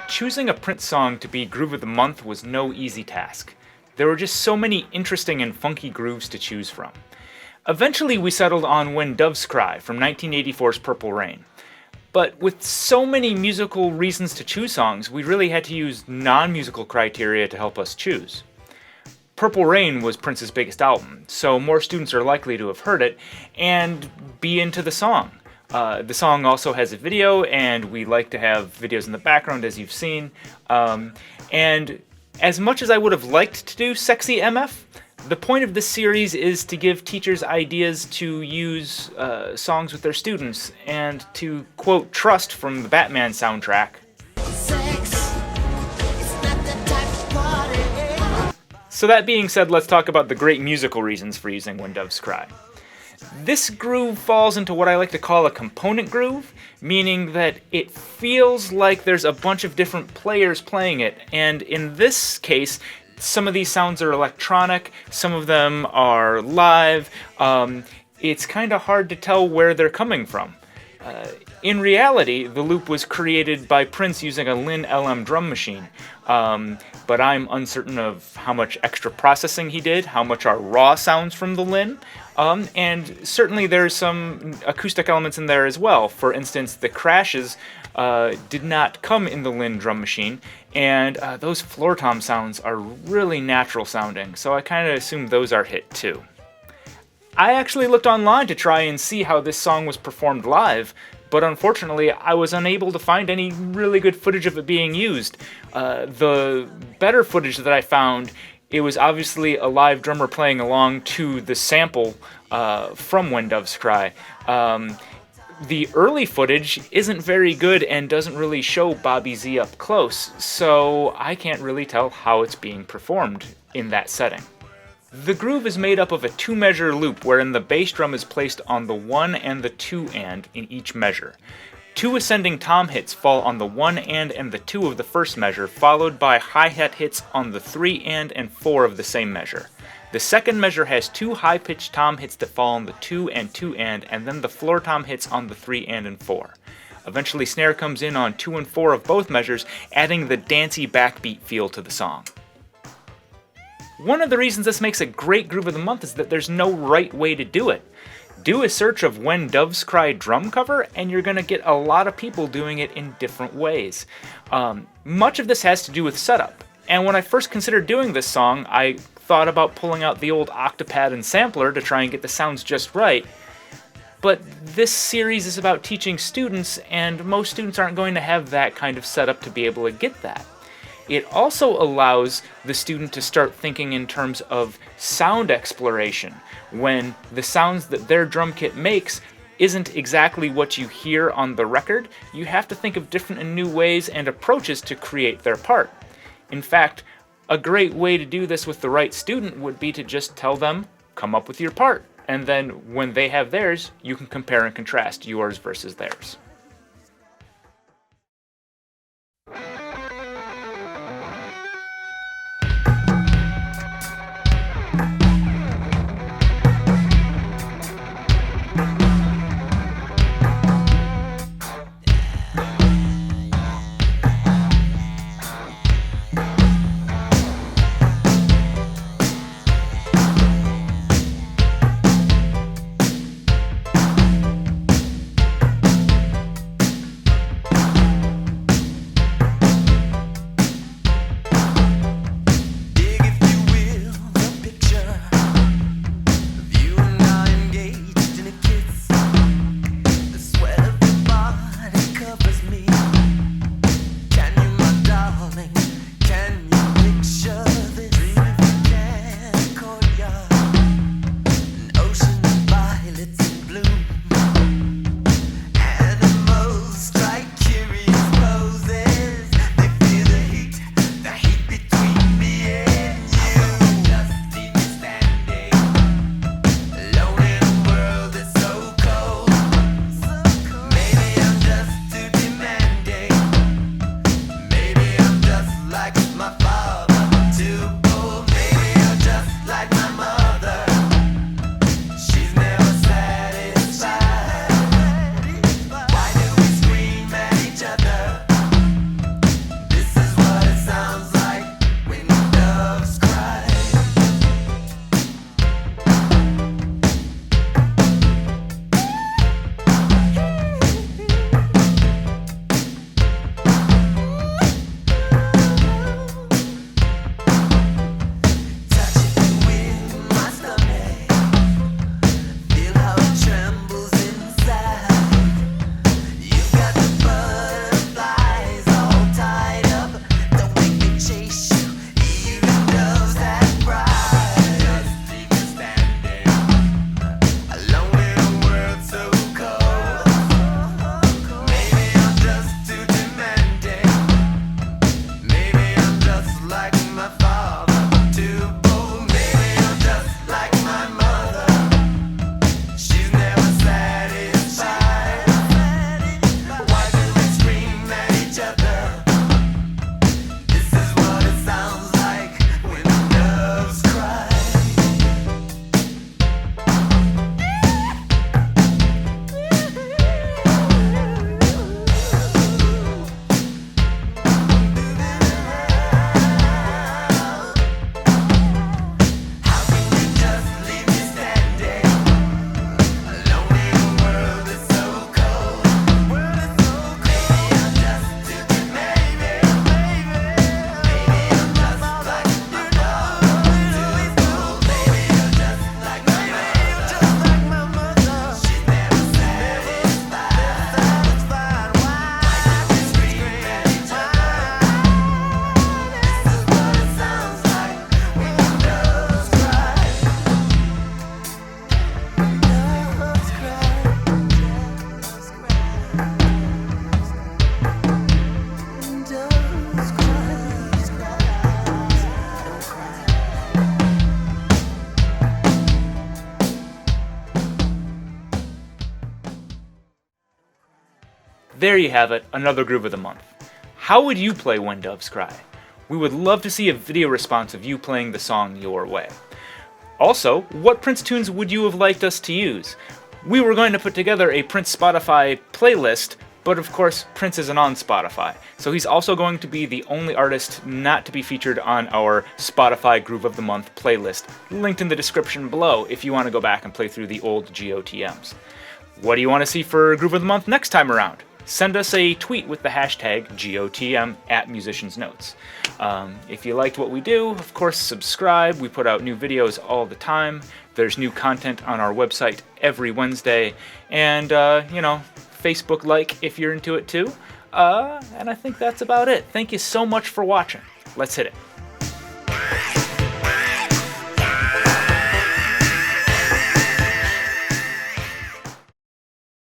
Choosing a Prince song to be Groove of the Month was no easy task. There were just so many interesting and funky grooves to choose from. Eventually, we settled on When Doves Cry from 1984's Purple Rain. But with so many musical reasons to choose songs, we really had to use non-musical criteria to help us choose. Purple Rain was Prince's biggest album, so more students are likely to have heard it and be into the song. The song also has a video, and we like to have videos in the background, as you've seen. And as much as I would have liked to do Sexy MF, the point of this series is to give teachers ideas to use songs with their students, and to quote Trust from the Batman soundtrack. So that being said, let's talk about the great musical reasons for using When Doves Cry. This groove falls into what I like to call a component groove, meaning that it feels like there's a bunch of different players playing it, and in this case, some of these sounds are electronic, some of them are live. It's kind of hard to tell where they're coming from. In reality, the loop was created by Prince using a Linn LM drum machine, but I'm uncertain of how much extra processing he did, how much are raw sounds from the Linn, and certainly there's some acoustic elements in there as well. For instance, the crashes did not come in the Linn drum machine, and those floor tom sounds are really natural sounding, so I kind of assume those are hit too. I actually looked online to try and see how this song was performed live, but unfortunately I was unable to find any really good footage of it being used. The better footage that I found, it was obviously a live drummer playing along to the sample from When Doves Cry. The early footage isn't very good and doesn't really show Bobby Z up close, so I can't really tell how it's being performed in that setting. The groove is made up of a 2-measure loop wherein the bass drum is placed on the 1 and the 2 and in each measure. 2 ascending tom hits fall on the 1 and the 2 of the first measure, followed by hi-hat hits on the 3 and 4 of the same measure. The second measure has 2 high-pitched tom hits that fall on the 2 and then the floor tom hits on the 3 and 4. Eventually snare comes in on 2 and 4 of both measures, adding the dancey backbeat feel to the song. One of the reasons this makes a great Groove of the Month is that there's no right way to do it. Do a search of When Doves Cry drum cover, and you're going to get a lot of people doing it in different ways. Much of this has to do with setup, and when I first considered doing this song, I thought about pulling out the old Octapad and sampler to try and get the sounds just right. But this series is about teaching students, and most students aren't going to have that kind of setup to be able to get that. It also allows the student to start thinking in terms of sound exploration, when the sounds that their drum kit makes isn't exactly what you hear on the record. You have to think of different and new ways and approaches to create their part. In fact, a great way to do this with the right student would be to just tell them, come up with your part, and then when they have theirs, you can compare and contrast yours versus theirs. There you have it, another Groove of the Month. How would you play When Doves Cry? We would love to see a video response of you playing the song your way. Also, what Prince tunes would you have liked us to use? We were going to put together a Prince Spotify playlist, but of course Prince isn't on Spotify, so he's also going to be the only artist not to be featured on our Spotify Groove of the Month playlist, linked in the description below if you want to go back and play through the old GOTMs. What do you want to see for Groove of the Month next time around? Send us a tweet with the hashtag GOTM at MusiciansNotes. If you liked what we do, of course subscribe. We put out new videos all the time. There's new content on our website every Wednesday. And, Facebook like if you're into it too. And I think that's about it. Thank you so much for watching. Let's hit it.